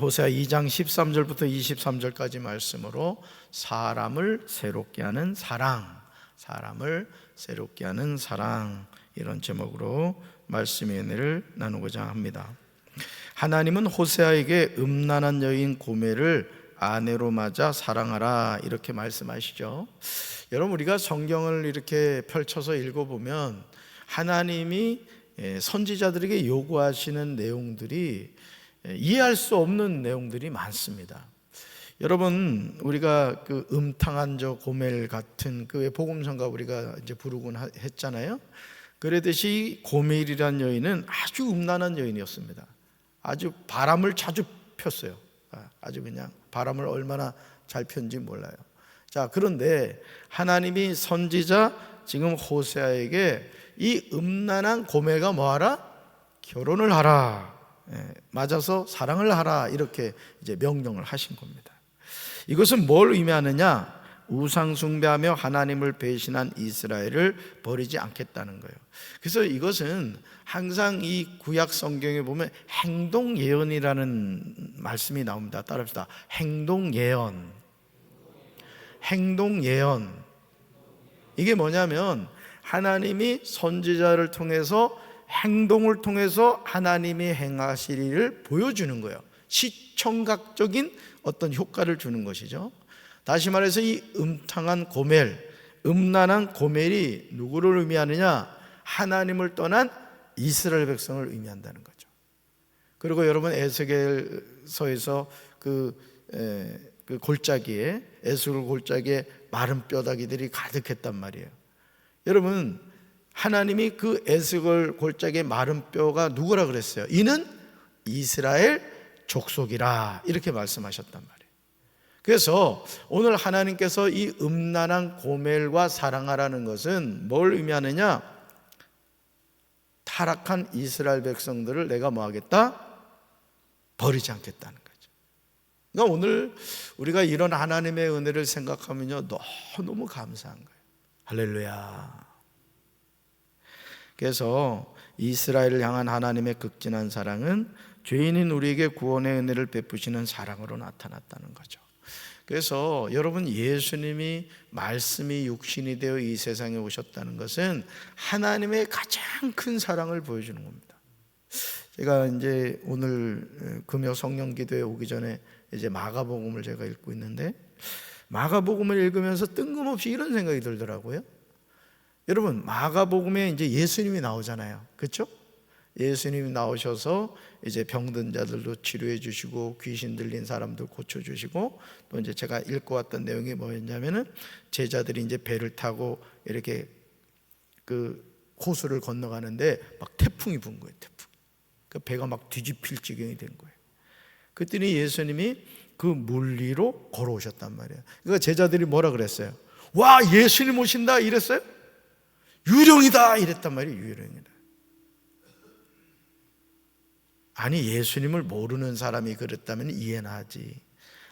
호세아 2장 13절부터 23절까지 말씀으로 사람을 새롭게 하는 사랑, 사람을 새롭게 하는 사랑, 이런 제목으로 말씀의 은혜를 나누고자 합니다. 하나님은 호세아에게 음란한 여인 고멜을 아내로 맞아 사랑하라 이렇게 말씀하시죠. 여러분, 우리가 성경을 이렇게 펼쳐서 읽어보면 하나님이 선지자들에게 요구하시는 내용들이 이해할 수 없는 내용들이 많습니다. 여러분, 우리가 그 음탕한 저 고멜 같은 그 복음성가 우리가 이제 부르곤 했잖아요. 그러듯이 고멜이란 여인은 아주 음란한 여인이었습니다. 아주 바람을 자주 폈어요. 아주 그냥 바람을 얼마나 잘 폈는지 몰라요. 자, 그런데 하나님이 선지자 지금 호세아에게 이 음란한 고멜과 뭐하라? 결혼을 하라, 맞아서 사랑을 하라, 이렇게 이제 명령을 하신 겁니다. 이것은 뭘 의미하느냐? 우상 숭배하며 하나님을 배신한 이스라엘을 버리지 않겠다는 거예요. 그래서 이것은 항상 이 구약 성경에 보면 행동 예언이라는 말씀이 나옵니다. 따라합시다. 행동 예언. 행동 예언. 이게 뭐냐면 하나님이 선지자를 통해서 행동을 통해서 하나님이 행하실 일을 보여주는 거예요. 시청각적인 어떤 효과를 주는 것이죠. 다시 말해서 이 음탕한 고멜, 음란한 고멜이 누구를 의미하느냐? 하나님을 떠난 이스라엘 백성을 의미한다는 거죠. 그리고 여러분, 에스겔서에서 그 골짜기에, 에스겔 골짜기에 마른 뼈다귀들이 가득했단 말이에요. 여러분, 하나님이 그 에스겔 골짜기의 마른 뼈가 누구라 그랬어요? 이는 이스라엘 족속이라, 이렇게 말씀하셨단 말이에요. 그래서 오늘 하나님께서 이 음란한 고멜과 사랑하라는 것은 뭘 의미하느냐? 타락한 이스라엘 백성들을 내가 뭐 하겠다? 버리지 않겠다는 거죠. 그러니까 오늘 우리가 이런 하나님의 은혜를 생각하면요, 너무 감사한 거예요. 할렐루야. 그래서 이스라엘을 향한 하나님의 극진한 사랑은 죄인인 우리에게 구원의 은혜를 베푸시는 사랑으로 나타났다는 거죠. 그래서 여러분, 예수님이 말씀이 육신이 되어 이 세상에 오셨다는 것은 하나님의 가장 큰 사랑을 보여주는 겁니다. 제가 이제 오늘 금요 성령 기도에 오기 전에 이제 마가복음을 제가 읽고 있는데, 마가복음을 읽으면서 뜬금없이 이런 생각이 들더라고요. 여러분, 마가복음에 이제 예수님이 나오잖아요. 그렇죠? 예수님이 나오셔서 이제 병든 자들도 치료해 주시고 귀신 들린 사람들 고쳐 주시고, 또 이제 제가 읽고 왔던 내용이 뭐였냐면은 제자들이 이제 배를 타고 이렇게 그 호수를 건너가는데 막 태풍이 분 거예요. 태풍. 그 배가 막 뒤집힐 지경이 된 거예요. 그랬더니 예수님이 그 물 위로 걸어오셨단 말이에요. 그러니까 제자들이 뭐라 그랬어요? 와, 예수님 오신다 이랬어요? 유령이다 이랬단 말이에요. 유령이다. 아니, 예수님을 모르는 사람이 그랬다면 이해나 하지.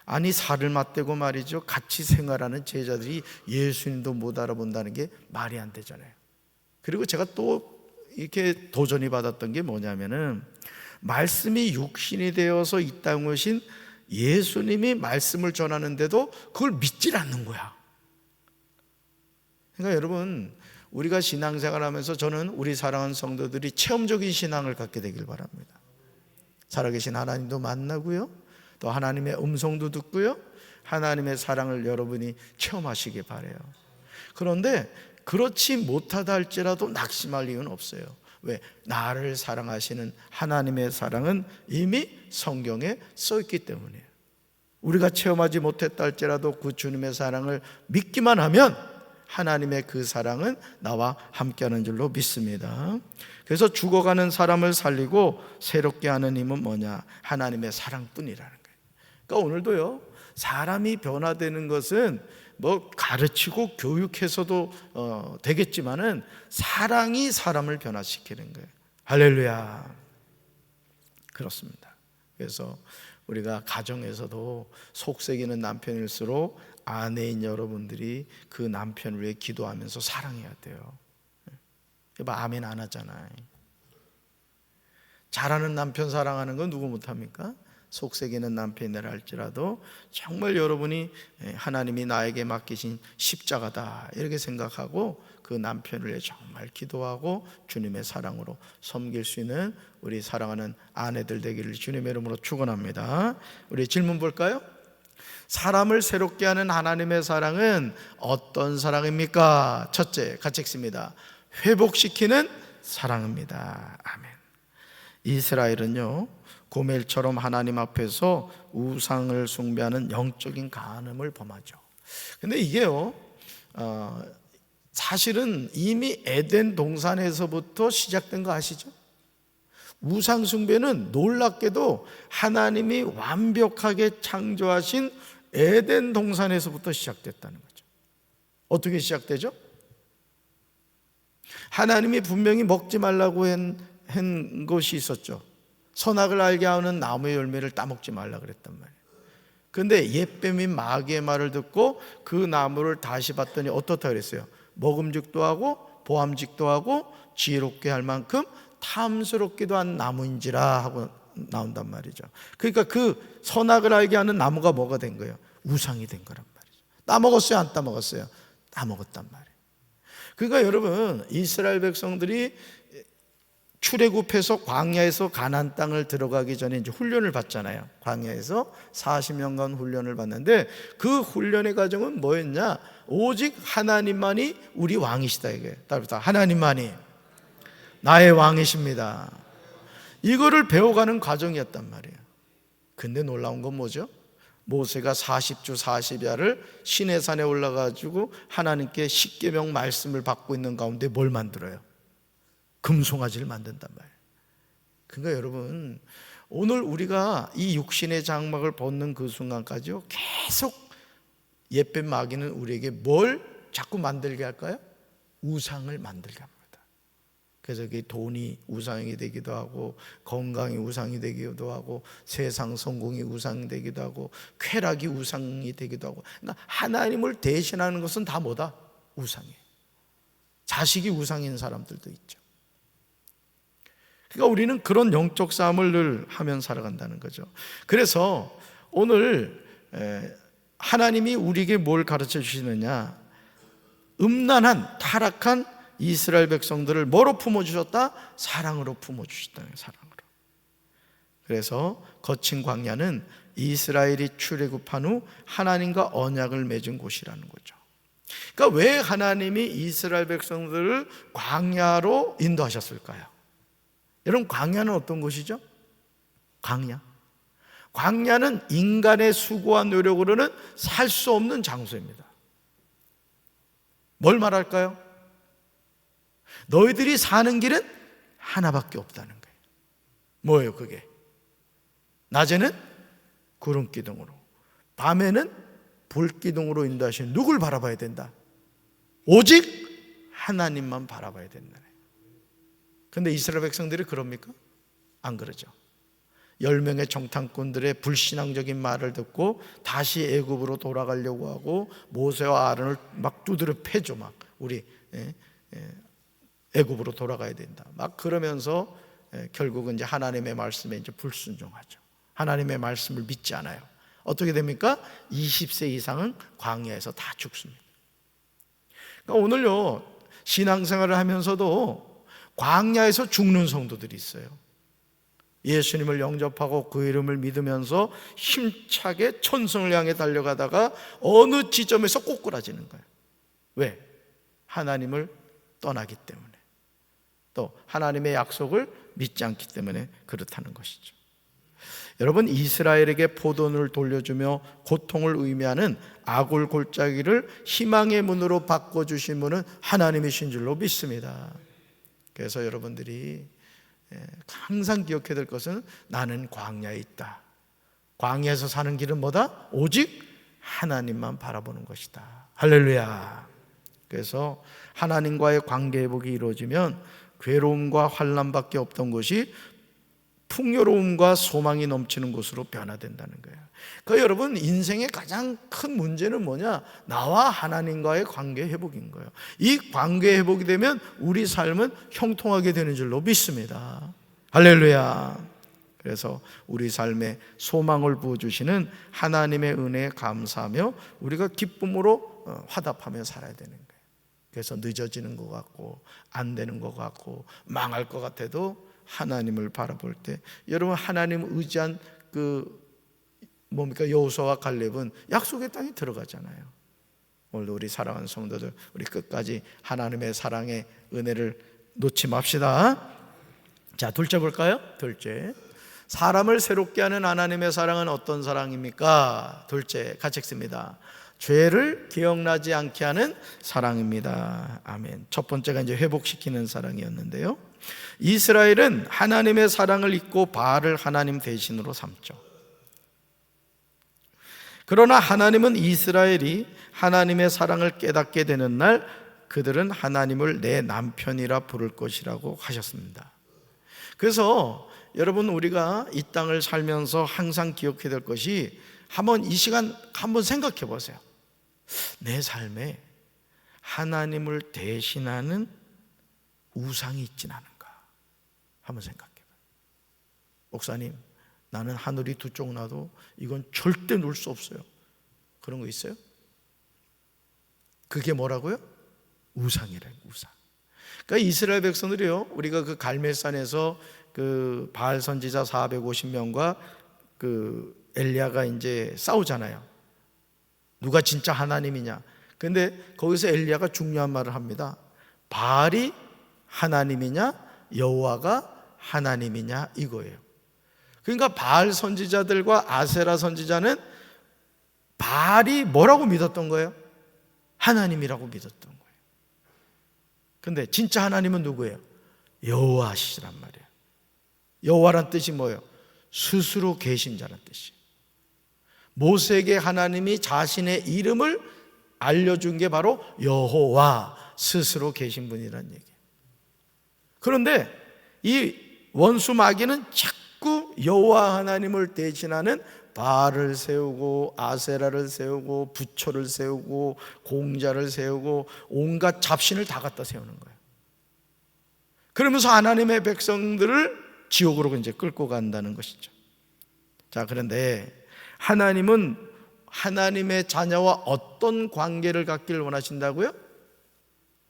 아니, 살을 맞대고 말이죠, 같이 생활하는 제자들이 예수님도 못 알아본다는 게 말이 안 되잖아요. 그리고 제가 또 이렇게 도전이 받았던 게 뭐냐면은, 말씀이 육신이 되어서 이 땅에 오신 예수님이 말씀을 전하는데도 그걸 믿질 않는 거야. 그러니까 여러분, 우리가 신앙생활하면서 저는 우리 사랑하는 성도들이 체험적인 신앙을 갖게 되길 바랍니다. 살아계신 하나님도 만나고요, 또 하나님의 음성도 듣고요, 하나님의 사랑을 여러분이 체험하시기 바라요. 그런데 그렇지 못하다 할지라도 낙심할 이유는 없어요. 왜? 나를 사랑하시는 하나님의 사랑은 이미 성경에 써있기 때문이에요. 우리가 체험하지 못했다 할지라도 그 주님의 사랑을 믿기만 하면 하나님의 그 사랑은 나와 함께하는 줄로 믿습니다. 그래서 죽어가는 사람을 살리고 새롭게 하는 힘은 뭐냐? 하나님의 사랑뿐이라는 거예요. 그러니까 오늘도요, 사람이 변화되는 것은 뭐 가르치고 교육해서도 되겠지만은 사랑이 사람을 변화시키는 거예요. 할렐루야. 그렇습니다. 그래서 우리가 가정에서도 속썩이는 남편일수록 아내인 여러분들이 그 남편을 위해 기도하면서 사랑해야 돼요. 아멘 안 하잖아요. 잘하는 남편 사랑하는 건 누구 못합니까? 속색이는 남편이라 할지라도 정말 여러분이 하나님이 나에게 맡기신 십자가다 이렇게 생각하고 그 남편을 위해 정말 기도하고 주님의 사랑으로 섬길 수 있는 우리 사랑하는 아내들 되기를 주님의 이름으로 축원합니다. 우리 질문 볼까요? 사람을 새롭게 하는 하나님의 사랑은 어떤 사랑입니까? 첫째, 같이 읽습니다. 회복시키는 사랑입니다. 아멘. 이스라엘은요, 고멜처럼 하나님 앞에서 우상을 숭배하는 영적인 간음을 범하죠. 근데 이게요, 사실은 이미 에덴 동산에서부터 시작된 거 아시죠? 우상 숭배는 놀랍게도 하나님이 완벽하게 창조하신 에덴 동산에서부터 시작됐다는 거죠. 어떻게 시작되죠? 하나님이 분명히 먹지 말라고 한 것이 있었죠. 선악을 알게 하는 나무의 열매를 따먹지 말라 그랬단 말이에요. 그런데 옛뱀인 마귀의 말을 듣고 그 나무를 다시 봤더니 어떻다 그랬어요? 먹음직도 하고 보암직도 하고 지혜롭게 할 만큼 탐스럽기도 한 나무인지라 하고 나온단 말이죠. 그러니까 그 선악을 알게 하는 나무가 뭐가 된 거예요? 우상이 된 거란 말이죠. 따먹었어요? 안 따먹었어요? 따먹었단 말이에요. 그러니까 여러분, 이스라엘 백성들이 출애굽해서 광야에서 가나안 땅을 들어가기 전에 이제 훈련을 받잖아요. 광야에서 40년간 훈련을 받는데 그 훈련의 과정은 뭐였냐? 오직 하나님만이 우리 왕이시다 이게. 따라서 하나님만이 나의 왕이십니다. 이거를 배워가는 과정이었단 말이에요. 근데 놀라운 건 뭐죠? 모세가 40주 40야를 시내산에 올라가지고 하나님께 십계명 말씀을 받고 있는 가운데 뭘 만들어요? 금송아지를 만든단 말이에요. 그러니까 여러분, 오늘 우리가 이 육신의 장막을 벗는 그 순간까지요, 계속 옛뱀 마귀는 우리에게 뭘 자꾸 만들게 할까요? 우상을 만들게 합니다. 그래서 그게 돈이 우상이 되기도 하고, 건강이 우상이 되기도 하고, 세상 성공이 우상이 되기도 하고, 쾌락이 우상이 되기도 하고. 그러니까 하나님을 대신하는 것은 다 뭐다? 우상이에요. 자식이 우상인 사람들도 있죠. 그러니까 우리는 그런 영적 싸움을 늘 하면 살아간다는 거죠. 그래서 오늘 하나님이 우리에게 뭘 가르쳐 주시느냐? 음란한 타락한 이스라엘 백성들을 뭐로 품어주셨다? 사랑으로 품어주셨다는 거예요. 사랑으로. 그래서 거친 광야는 이스라엘이 출애굽한 후 하나님과 언약을 맺은 곳이라는 거죠. 그러니까 왜 하나님이 이스라엘 백성들을 광야로 인도하셨을까요? 여러분, 광야는 어떤 곳이죠? 광야. 광야는 인간의 수고와 노력으로는 살 수 없는 장소입니다. 뭘 말할까요? 너희들이 사는 길은 하나밖에 없다는 거예요. 뭐예요 그게? 낮에는 구름 기둥으로, 밤에는 불 기둥으로 인도하시는 누굴 바라봐야 된다? 오직 하나님만 바라봐야 된다. 그런데 이스라엘 백성들이 그럽니까? 안 그러죠. 10명의 정탐꾼들의 불신앙적인 말을 듣고 다시 애굽으로 돌아가려고 하고 모세와 아론을 막 두드려 패죠. 막 우리 애굽으로 돌아가야 된다. 막 그러면서 결국은 이제 하나님의 말씀에 이제 불순종하죠. 하나님의 말씀을 믿지 않아요. 어떻게 됩니까? 20세 이상은 광야에서 다 죽습니다. 그러니까 오늘요, 신앙생활을 하면서도 광야에서 죽는 성도들이 있어요. 예수님을 영접하고 그 이름을 믿으면서 힘차게 천성을 향해 달려가다가 어느 지점에서 꼬꾸라지는 거예요. 왜? 하나님을 떠나기 때문에, 또 하나님의 약속을 믿지 않기 때문에 그렇다는 것이죠. 여러분, 이스라엘에게 포도원을 돌려주며 고통을 의미하는 아굴 골짜기를 희망의 문으로 바꿔주신 분은 하나님이신 줄로 믿습니다. 그래서 여러분들이 항상 기억해야 될 것은 나는 광야에 있다. 광야에서 사는 길은 뭐다? 오직 하나님만 바라보는 것이다. 할렐루야. 그래서 하나님과의 관계 회복이 이루어지면 괴로움과 환난밖에 없던 곳이 풍요로움과 소망이 넘치는 곳으로 변화된다는 거예요. 그러니까 여러분, 인생의 가장 큰 문제는 뭐냐? 나와 하나님과의 관계 회복인 거예요. 이 관계 회복이 되면 우리 삶은 형통하게 되는 줄로 믿습니다. 할렐루야. 그래서 우리 삶에 소망을 부어주시는 하나님의 은혜에 감사하며 우리가 기쁨으로 화답하며 살아야 되는 거예요. 그래서 늦어지는 것 같고 안 되는 것 같고 망할 것 같아도 하나님을 바라볼 때, 여러분 하나님 의지한 여호수아와 갈렙은 약속의 땅에 들어가잖아요. 오늘도 우리 사랑하는 성도들, 우리 끝까지 하나님의 사랑의 은혜를 놓지 맙시다. 자, 둘째 볼까요? 둘째, 사람을 새롭게 하는 하나님의 사랑은 어떤 사랑입니까? 둘째, 같이 읽습니다. 죄를 기억나지 않게 하는 사랑입니다. 아멘. 첫 번째가 이제 회복시키는 사랑이었는데요, 이스라엘은 하나님의 사랑을 잊고 바알을 하나님 대신으로 삼죠. 그러나 하나님은 이스라엘이 하나님의 사랑을 깨닫게 되는 날 그들은 하나님을 내 남편이라 부를 것이라고 하셨습니다. 그래서 여러분, 우리가 이 땅을 살면서 항상 기억해야 될 것이, 한번 이 시간 한번 생각해 보세요. 내 삶에 하나님을 대신하는 우상이 있진 않은가? 한번 생각해 봐요. 목사님, 나는 하늘이 두 쪽 나도 이건 절대 놓을 수 없어요. 그런 거 있어요? 그게 뭐라고요? 우상이래요, 우상. 그러니까 이스라엘 백성들이요, 우리가 그 갈멜산에서 그 바알 선지자 450명과 그 엘리야가 이제 싸우잖아요. 누가 진짜 하나님이냐. 근데 거기서 엘리야가 중요한 말을 합니다. 바알이 하나님이냐 여호와가 하나님이냐 이거예요. 그러니까 바알 선지자들과 아세라 선지자는 바알이 뭐라고 믿었던 거예요? 하나님이라고 믿었던 거예요. 근데 진짜 하나님은 누구예요? 여호와시란 말이에요. 여호와란 뜻이 뭐예요? 스스로 계신 자란 뜻이에요. 모세에게 하나님이 자신의 이름을 알려준 게 바로 여호와, 스스로 계신 분이란 얘기예요. 그런데 이 원수 마귀는 자꾸 여호와 하나님을 대신하는 바알을 세우고 아세라를 세우고 부초를 세우고 공자를 세우고 온갖 잡신을 다 갖다 세우는 거예요. 그러면서 하나님의 백성들을 지옥으로 이제 끌고 간다는 것이죠. 자, 그런데 하나님은 하나님의 자녀와 어떤 관계를 갖기를 원하신다고요?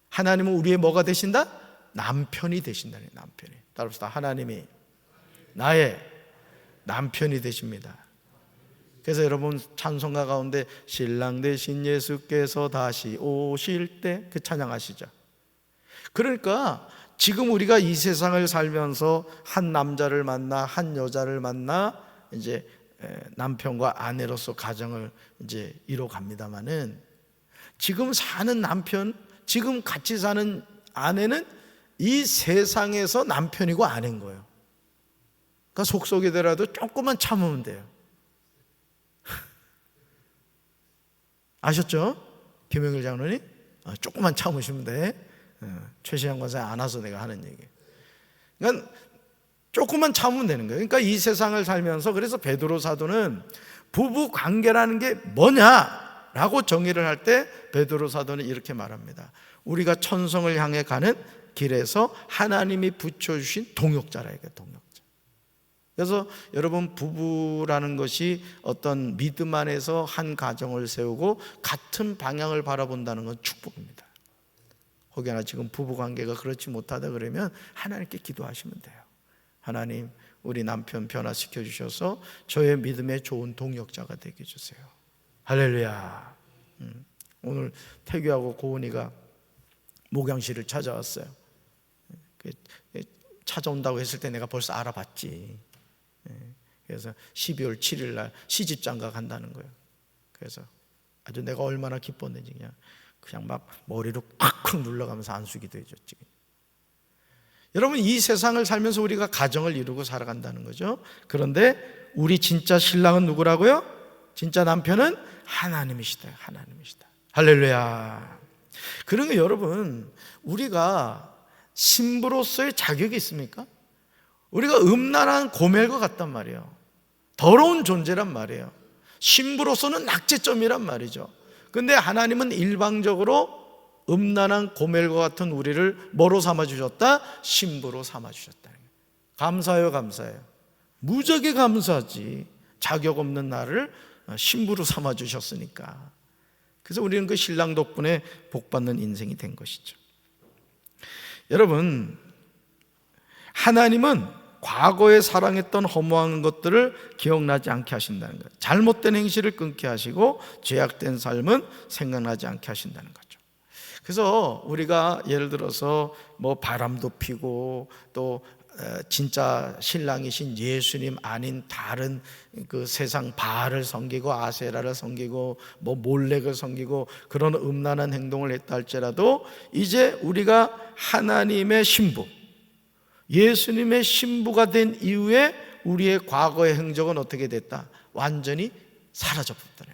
하나님은 우리의 뭐가 되신다? 남편이 되신다는, 남편이. 따라합시다. 하나님이 나의 남편이 되십니다. 그래서 여러분 찬송가 가운데 신랑 되신 예수께서 다시 오실 때 그 찬양 아시죠? 그러니까 지금 우리가 이 세상을 살면서 한 남자를 만나 한 여자를 만나 이제 남편과 아내로서 가정을 이제 이뤄갑니다마는, 지금 사는 남편, 지금 같이 사는 아내는 이 세상에서 남편이고 아내인 거예요. 그러니까 속속이더라도 조금만 참으면 돼요. 아셨죠? 김영일 장로님? 조금만 참으시면 돼. 최시영 권사 안 와서 내가 하는 얘기. 그러니까 조금만 참으면 되는 거예요. 그러니까 이 세상을 살면서, 그래서 베드로 사도는 부부 관계라는 게 뭐냐라고 정의를 할 때 베드로 사도는 이렇게 말합니다. 우리가 천성을 향해 가는 길에서 하나님이 붙여주신 동역자라, 이게 동역자. 그래서 여러분, 부부라는 것이 어떤 믿음 안에서 한 가정을 세우고 같은 방향을 바라본다는 건 축복입니다. 혹여나 지금 부부관계가 그렇지 못하다 그러면 하나님께 기도하시면 돼요. 하나님, 우리 남편 변화시켜 주셔서 저의 믿음의 좋은 동역자가 되게 해주세요. 할렐루야. 오늘 태규하고 고은이가 목양실을 찾아왔어요. 찾아온다고 했을 때 내가 벌써 알아봤지. 그래서 12월 7일 날 시집장가 간다는 거예요. 그래서 아주 내가 얼마나 기뻤는지 그냥 막 머리로 콱콱 눌러가면서 안수기도 해줬지. 여러분, 이 세상을 살면서 우리가 가정을 이루고 살아간다는 거죠. 그런데 우리 진짜 신랑은 누구라고요? 진짜 남편은 하나님이시다. 하나님이시다. 할렐루야. 그러니까 여러분, 우리가 신부로서의 자격이 있습니까? 우리가 음란한 고멜과 같단 말이에요. 더러운 존재란 말이에요. 신부로서는 낙제점이란 말이죠. 근데 하나님은 일방적으로 음란한 고멜과 같은 우리를 뭐로 삼아주셨다? 신부로 삼아주셨다. 감사해요, 감사해요. 무지하게 감사하지. 자격 없는 나를 신부로 삼아주셨으니까. 그래서 우리는 그 신랑 덕분에 복받는 인생이 된 것이죠. 여러분, 하나님은 과거에 사랑했던 허무한 것들을 기억나지 않게 하신다는 거예요. 잘못된 행실을 끊게 하시고 죄악된 삶은 생각나지 않게 하신다는 거죠. 그래서 우리가 예를 들어서 뭐 바람도 피고 또 진짜 신랑이신 예수님 아닌 다른 그 세상 바알을 섬기고 아세라를 섬기고 뭐 몰렉을 섬기고 그런 음란한 행동을 했다 할지라도 이제 우리가 하나님의 신부, 예수님의 신부가 된 이후에 우리의 과거의 행적은 어떻게 됐다? 완전히 사라져버렸다.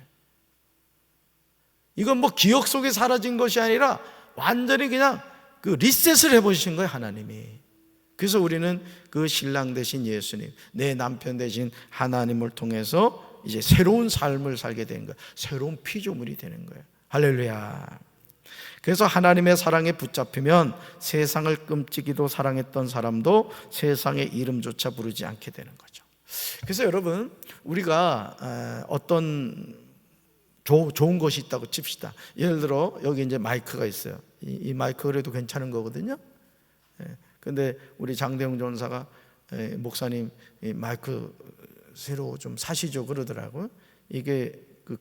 이건 뭐 기억 속에 사라진 것이 아니라 완전히 그냥 그 리셋을 해보신 거예요, 하나님이. 그래서 우리는 그 신랑 되신 예수님, 내 남편 되신 하나님을 통해서 이제 새로운 삶을 살게 되는 거예요. 새로운 피조물이 되는 거예요. 할렐루야. 그래서 하나님의 사랑에 붙잡히면 세상을 끔찍이도 사랑했던 사람도 세상의 이름조차 부르지 않게 되는 거죠. 그래서 여러분, 우리가 어떤 좋은 것이 있다고 칩시다. 예를 들어 여기 이제 마이크가 있어요. 이 마이크 그래도 괜찮은 거거든요. 근데 우리 장대웅 전사가 목사님 마이크 새로 좀 사시죠 그러더라고요. 이게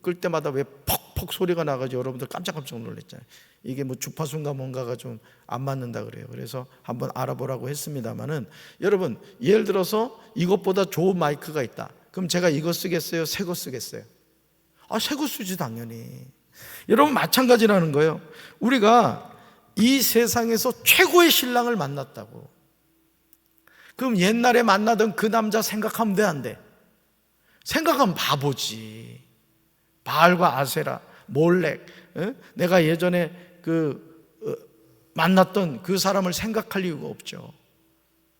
끌 때마다 왜 퍽퍽 소리가 나가지고 여러분들 깜짝깜짝 놀랐잖아요. 이게 뭐 주파수인가 뭔가가 좀 안 맞는다 그래요. 그래서 한번 알아보라고 했습니다만은, 여러분 예를 들어서 이것보다 좋은 마이크가 있다. 그럼 제가 이거 쓰겠어요? 새 거 쓰겠어요? 새 거 쓰지 당연히. 여러분 마찬가지라는 거예요. 우리가 이 세상에서 최고의 신랑을 만났다고. 그럼 옛날에 만나던 그 남자 생각하면 돼, 안 돼? 생각하면 바보지. 바알과 아세라, 몰렉, 내가 예전에 만났던 그 사람을 생각할 이유가 없죠.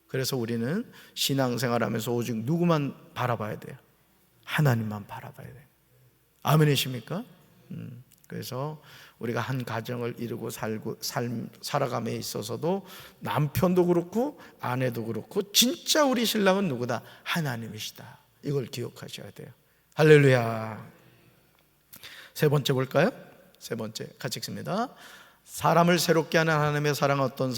그래서 우리는 신앙생활하면서 오직 누구만 바라봐야 돼요? 하나님만 바라봐야 돼요. 아멘이십니까? 그래서 우리가 한 가정을 이루고 살아감에 있어서도 남편도 그렇고 아내도 그렇고 진짜 우리 신랑은 누구다? 하나님이시다. 이걸 기억하셔야 돼요. 할렐루야. 세 번째 볼까요? 세 번째 같이 읽습니다. 사람을 새롭게 하는 하나님의 사랑은 어떤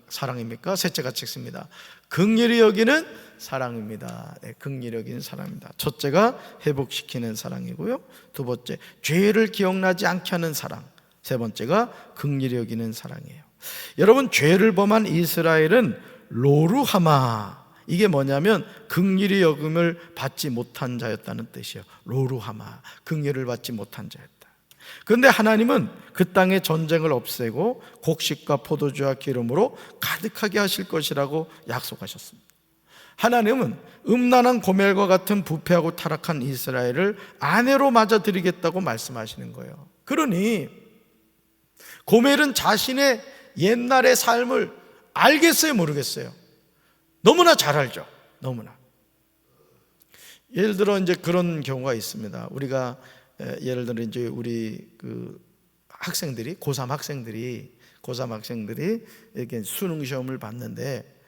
사랑입니까? 셋째 같이 읽습니다. 긍휼히 여기는 사랑입니다. 네, 긍휼히 여기는 사랑입니다. 첫째가 회복시키는 사랑이고요, 두 번째 죄를 기억나지 않게 하는 사랑, 세 번째가 긍휼히 여기는 사랑이에요. 여러분, 죄를 범한 이스라엘은 로루하마, 이게 뭐냐면 긍휼히 여김을 받지 못한 자였다는 뜻이에요. 로루하마, 긍휼을 받지 못한 자였다. 그런데 하나님은 그 땅의 전쟁을 없애고 곡식과 포도주와 기름으로 가득하게 하실 것이라고 약속하셨습니다. 하나님은 음란한 고멜과 같은 부패하고 타락한 이스라엘을 아내로 맞아들이겠다고 말씀하시는 거예요. 그러니 고멜은 자신의 옛날의 삶을 알겠어요, 모르겠어요? 너무나 잘 알죠. 너무나. 예를 들어 이제 그런 경우가 있습니다. 우리가 예를 들어 이제 우리 학생들이 고3 학생들이 이렇게 수능 시험을 봤는데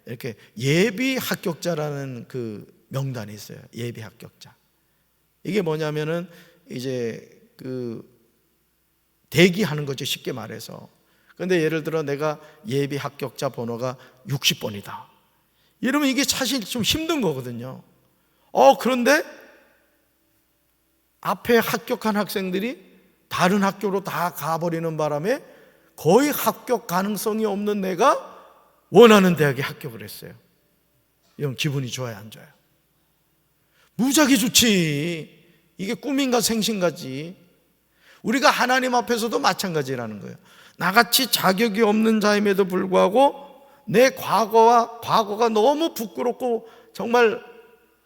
이렇게 예비 합격자라는 그 명단이 있어요. 예비 합격자. 이게 뭐냐면은 이제 대기하는 거죠, 쉽게 말해서. 그런데 예를 들어 내가 예비 합격자 번호가 60번이다. 이러면 이게 사실 좀 힘든 거거든요. 그런데 앞에 합격한 학생들이 다른 학교로 다 가버리는 바람에 거의 합격 가능성이 없는 내가 원하는 대학에 합격을 했어요. 이런 기분이 좋아요, 안 좋아요? 무지하게 좋지. 이게 꿈인가 생신가지. 우리가 하나님 앞에서도 마찬가지라는 거예요. 나같이 자격이 없는 자임에도 불구하고 내 과거가 너무 부끄럽고 정말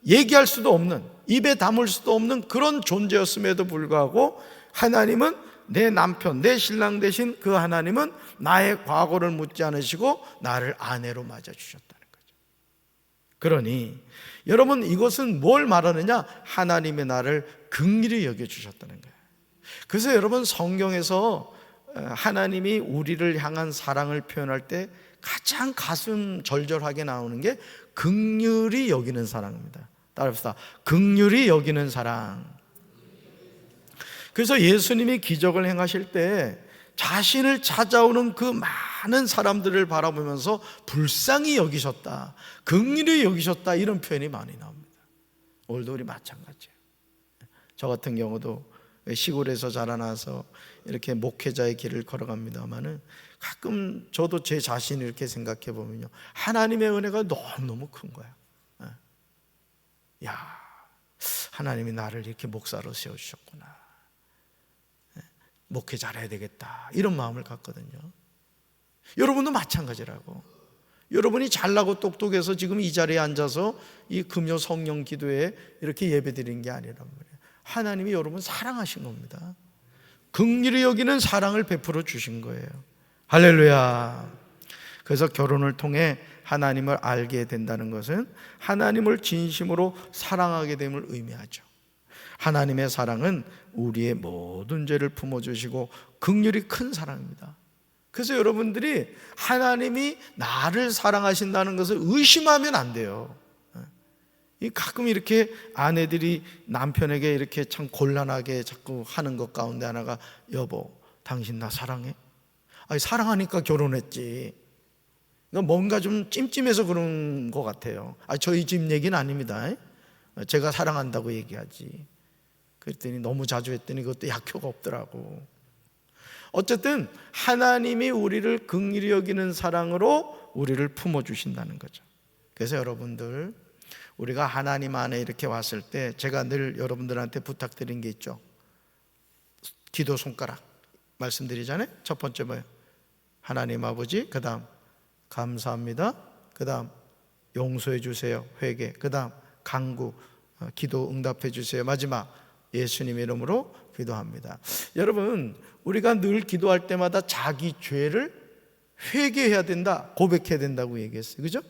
얘기할 수도 없는, 입에 담을 수도 없는 그런 존재였음에도 불구하고 하나님은 내 남편, 내 신랑 되신 그 하나님은 나의 과거를 묻지 않으시고 나를 아내로 맞아주셨다는 거죠. 그러니 여러분, 이것은 뭘 말하느냐? 하나님의 나를 긍휼히 여겨주셨다는 거예요. 그래서 여러분, 성경에서 하나님이 우리를 향한 사랑을 표현할 때 가장 가슴 절절하게 나오는 게 긍휼히 여기는 사랑입니다. 따라합시다. 긍휼히 여기는 사랑. 그래서 예수님이 기적을 행하실 때 자신을 찾아오는 그 많은 사람들을 바라보면서 불쌍히 여기셨다, 긍휼히 여기셨다, 이런 표현이 많이 나옵니다. 오늘도 우리 마찬가지예요. 저 같은 경우도 시골에서 자라나서 이렇게 목회자의 길을 걸어갑니다마는 가끔 저도 제 자신을 이렇게 생각해 보면요, 하나님의 은혜가 너무너무 큰 거야. 야, 하나님이 나를 이렇게 목사로 세워주셨구나, 목회 잘해야 되겠다, 이런 마음을 갖거든요. 여러분도 마찬가지라고. 여러분이 잘나고 똑똑해서 지금 이 자리에 앉아서 이 금요 성령 기도에 이렇게 예배드리는 게 아니란 말이에요. 하나님이 여러분 사랑하신 겁니다. 긍휼히 여기는 사랑을 베풀어 주신 거예요. 할렐루야. 그래서 결혼을 통해 하나님을 알게 된다는 것은 하나님을 진심으로 사랑하게 됨을 의미하죠. 하나님의 사랑은 우리의 모든 죄를 품어주시고 긍휼이 큰 사랑입니다. 그래서 여러분들이 하나님이 나를 사랑하신다는 것을 의심하면 안 돼요. 가끔 이렇게 아내들이 남편에게 이렇게 참 곤란하게 자꾸 하는 것 가운데 하나가, 여보, 당신 나 사랑해? 아니, 사랑하니까 결혼했지. 뭔가 좀 찜찜해서 그런 것 같아요. 저희 집 얘기는 아닙니다. 제가 사랑한다고 얘기하지. 그랬더니 너무 자주 했더니 그것도 약효가 없더라고. 어쨌든 하나님이 우리를 긍휼히 여기는 사랑으로 우리를 품어주신다는 거죠. 그래서 여러분들, 우리가 하나님 안에 이렇게 왔을 때 제가 늘 여러분들한테 부탁드린 게 있죠. 기도 손가락 말씀드리잖아요. 첫 번째 뭐예요? 하나님 아버지, 그 다음 감사합니다, 그 다음 용서해 주세요, 회개, 그 다음 간구, 기도 응답해 주세요, 마지막 예수님 이름으로 기도합니다. 여러분, 우리가 늘 기도할 때마다 자기 죄를 회개해야 된다, 고백해야 된다고 얘기했어요. 그죠?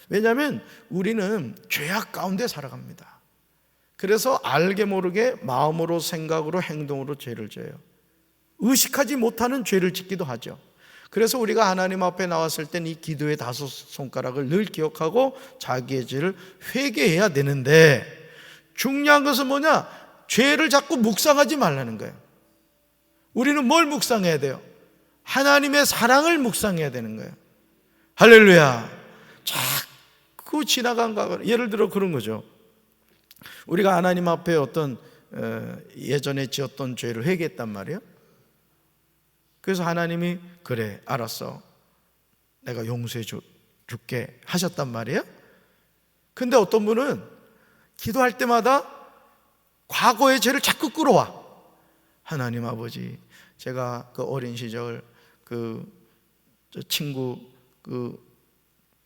왜냐하면 우리는 죄악 가운데 살아갑니다. 그래서 알게 모르게 마음으로, 생각으로, 행동으로 죄를 져요. 의식하지 못하는 죄를 짓기도 하죠. 그래서 우리가 하나님 앞에 나왔을 땐 이 기도의 5 손가락을 늘 기억하고 자기의 죄를 회개해야 되는데, 중요한 것은 뭐냐? 죄를 자꾸 묵상하지 말라는 거예요. 우리는 뭘 묵상해야 돼요? 하나님의 사랑을 묵상해야 되는 거예요. 할렐루야. 자꾸 지나간 거, 예를 들어 그런 거죠. 우리가 하나님 앞에 어떤 예전에 지었던 죄를 회개했단 말이에요. 그래서 하나님이 그래, 알았어, 내가 용서해 줄게 하셨단 말이에요. 근데 어떤 분은 기도할 때마다 과거의 죄를 자꾸 끌어와. 하나님 아버지, 제가 그 어린 시절 저 친구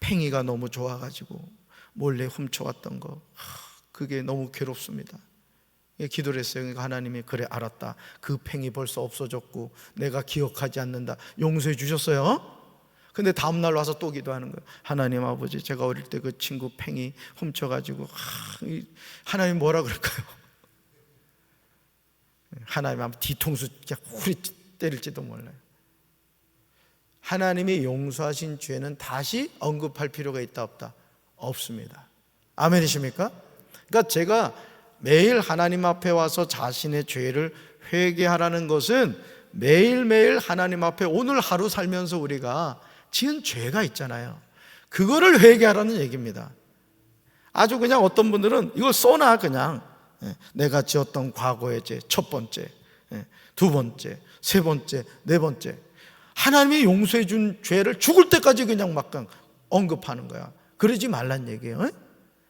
팽이가 너무 좋아가지고 몰래 훔쳐왔던 거, 그게 너무 괴롭습니다. 기도를 했어요. 그러니까 하나님이 그래, 알았다, 그 팽이 벌써 없어졌고 내가 기억하지 않는다, 용서해 주셨어요. 근데 다음날 와서 또 기도하는 거예요. 하나님 아버지, 제가 어릴 때 그 친구 팽이 훔쳐가지고, 하나님 뭐라 그럴까요? 하나님 아마 뒤통수 후리 때릴지도 몰라요. 하나님이 용서하신 죄는 다시 언급할 필요가 있다, 없다? 없습니다. 아멘이십니까? 그러니까 제가 매일 하나님 앞에 와서 자신의 죄를 회개하라는 것은 매일매일 하나님 앞에 오늘 하루 살면서 우리가 지은 죄가 있잖아요. 그거를 회개하라는 얘기입니다. 아주 그냥 어떤 분들은 이걸 써놔, 그냥 내가 지었던 과거의 죄, 첫 번째, 두 번째, 세 번째, 네 번째. 하나님이 용서해 준 죄를 죽을 때까지 그냥 막 언급하는 거야. 그러지 말란 얘기예요.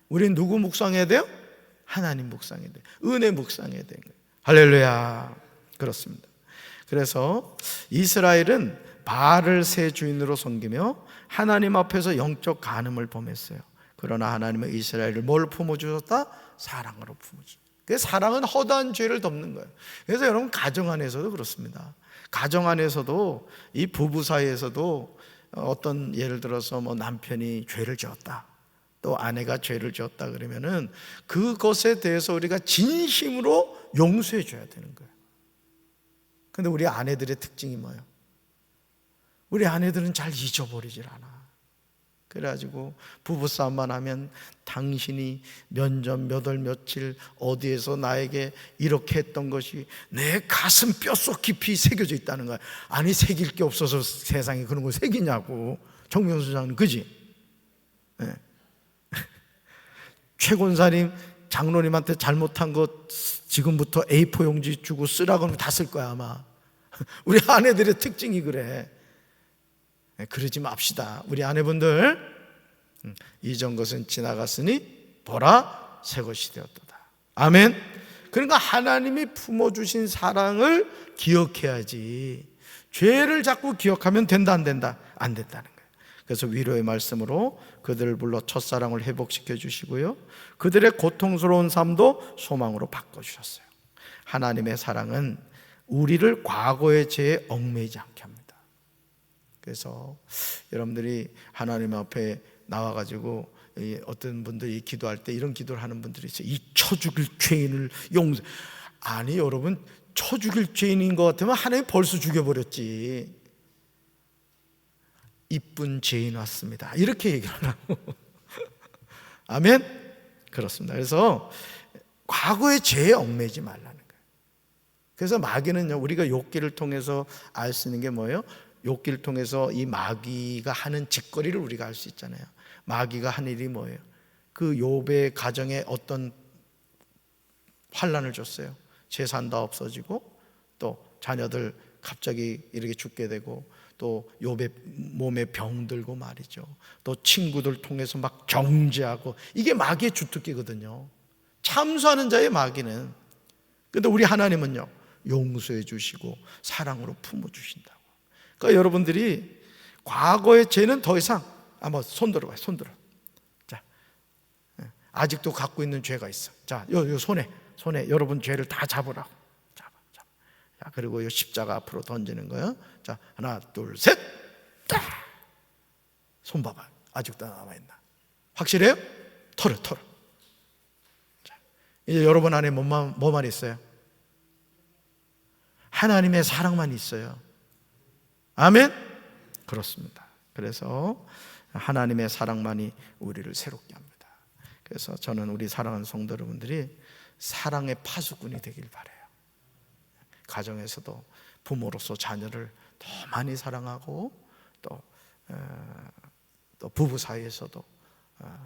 우리는 누구 묵상해야 돼요? 하나님 묵상해야 돼요. 은혜 묵상해야 되는 거예요. 할렐루야. 그렇습니다. 그래서 이스라엘은 바알을 새 주인으로 섬기며 하나님 앞에서 영적 간음을 범했어요. 그러나 하나님은 이스라엘을 뭘 품어주셨다? 사랑으로 품어주셨다. 그래서 사랑은 허다한 죄를 덮는 거예요. 그래서 여러분, 가정 안에서도 그렇습니다. 가정 안에서도, 이 부부 사이에서도 어떤, 예를 들어서 뭐 남편이 죄를 지었다, 또 아내가 죄를 지었다 그러면은 그것에 대해서 우리가 진심으로 용서해 줘야 되는 거예요. 근데 우리 아내들의 특징이 뭐예요? 우리 아내들은 잘 잊어버리질 않아. 그래가지고 부부싸움만 하면 당신이 몇 년 몇 월 며칠 어디에서 나에게 이렇게 했던 것이 내 가슴 뼛속 깊이 새겨져 있다는 거야. 아니 새길 게 없어서 세상에 그런 걸 새기냐고. 정명수 장님 그지? 네. 최권사님 장로님한테 잘못한 것 지금부터 A4 용지 주고 쓰라고 하면 다 쓸 거야 아마. 우리 아내들의 특징이 그래. 그러지 맙시다. 우리 아내분들, 이전 것은 지나갔으니 보라 새 것이 되었도다. 아멘. 그러니까 하나님이 품어주신 사랑을 기억해야지. 죄를 자꾸 기억하면 된다 안 된다? 안 된다는 거예요. 그래서 위로의 말씀으로 그들을 불러 첫사랑을 회복시켜 주시고요, 그들의 고통스러운 삶도 소망으로 바꿔주셨어요. 하나님의 사랑은 우리를 과거의 죄에 얽매이지 않게 합니다. 그래서 여러분들이 하나님 앞에 나와가지고 어떤 분들이 기도할 때 이런 기도를 하는 분들이 있어요. 이 쳐 죽일 죄인을 용서. 아니 여러분, 쳐 죽일 죄인인 것 같으면 하나님 벌써 죽여버렸지. 이쁜 죄인 왔습니다 이렇게 얘기를 하라고. 아멘. 그렇습니다. 그래서 과거의 죄에 얽매이지 말라는 거예요. 그래서 마귀는요, 우리가 욥기를 통해서 알 수 있는 게 뭐예요? 욥기를 통해서 이 마귀가 하는 짓거리를 우리가 알 수 있잖아요. 마귀가 한 일이 뭐예요? 그 욥의 가정에 어떤 환난을 줬어요. 재산 다 없어지고 또 자녀들 갑자기 이렇게 죽게 되고 또 욥의 몸에 병들고 말이죠. 또 친구들 통해서 막 정죄하고, 이게 마귀의 주특기거든요. 참수하는 자의 마귀는. 그런데 우리 하나님은요, 용서해 주시고 사랑으로 품어주신다고. 그러니까 여러분들이 과거의 죄는 더 이상, 한번 손 들어봐요. 손 들어. 자, 아직도 갖고 있는 죄가 있어. 자, 요 손에 여러분 죄를 다 잡으라고. 잡아. 자, 그리고 이 십자가 앞으로 던지는 거예요. 자, 하나, 둘, 셋. 딱. 손 봐봐. 아직도 남아 있나? 확실해요? 털어. 자, 이제 여러분 안에 뭐만 있어요? 하나님의 사랑만 있어요. 아멘? 그렇습니다. 그래서 하나님의 사랑만이 우리를 새롭게 합니다. 그래서 저는 우리 사랑하는 성도 여러분들이 사랑의 파수꾼이 되길 바라요. 가정에서도 부모로서 자녀를 더 많이 사랑하고, 또 부부 사이에서도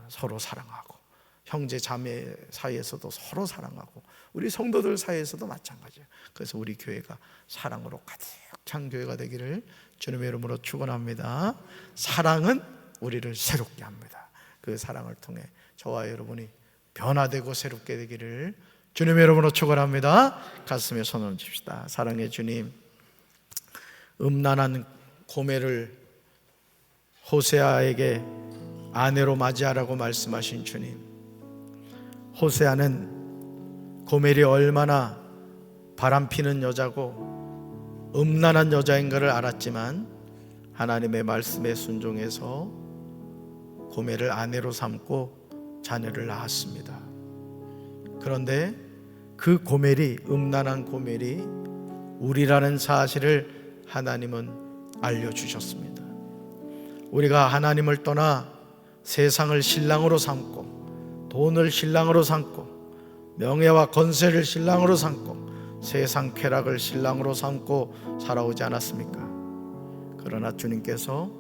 서로 사랑하고, 형제 자매 사이에서도 서로 사랑하고, 우리 성도들 사이에서도 마찬가지예요. 그래서 우리 교회가 사랑으로 가득 찬 교회가 되기를 주님의 이름으로 축원합니다. 사랑은 우리를 새롭게 합니다. 그 사랑을 통해 저와 여러분이 변화되고 새롭게 되기를 주님의 이름으로 축원합니다. 가슴에 손을 얹읍시다. 사랑의 주님, 음란한 고멜을 호세아에게 아내로 맞이하라고 말씀하신 주님, 호세아는 고멜이 얼마나 바람피는 여자고 음란한 여자인가를 알았지만 하나님의 말씀에 순종해서 고멜을 아내로 삼고 자녀를 낳았습니다. 그런데 그 고멜이, 음란한 고멜이 우리라는 사실을 하나님은 알려주셨습니다. 우리가 하나님을 떠나 세상을 신랑으로 삼고, 돈을 신랑으로 삼고, 명예와 권세를 신랑으로 삼고, 세상 쾌락을 신랑으로 삼고 살아오지 않았습니까? 그러나 주님께서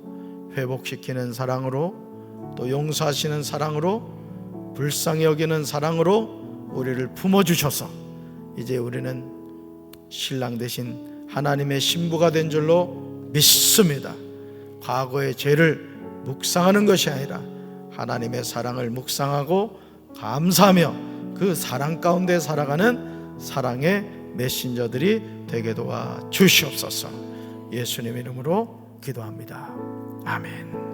회복시키는 사랑으로, 또 용서하시는 사랑으로, 불쌍히 여기는 사랑으로 우리를 품어주셔서 이제 우리는 신랑 대신 하나님의 신부가 된 줄로 믿습니다. 과거의 죄를 묵상하는 것이 아니라 하나님의 사랑을 묵상하고 감사하며 그 사랑 가운데 살아가는 사랑의 메신저들이 되게 도와 주시옵소서. 예수님 이름으로 기도합니다. 아멘.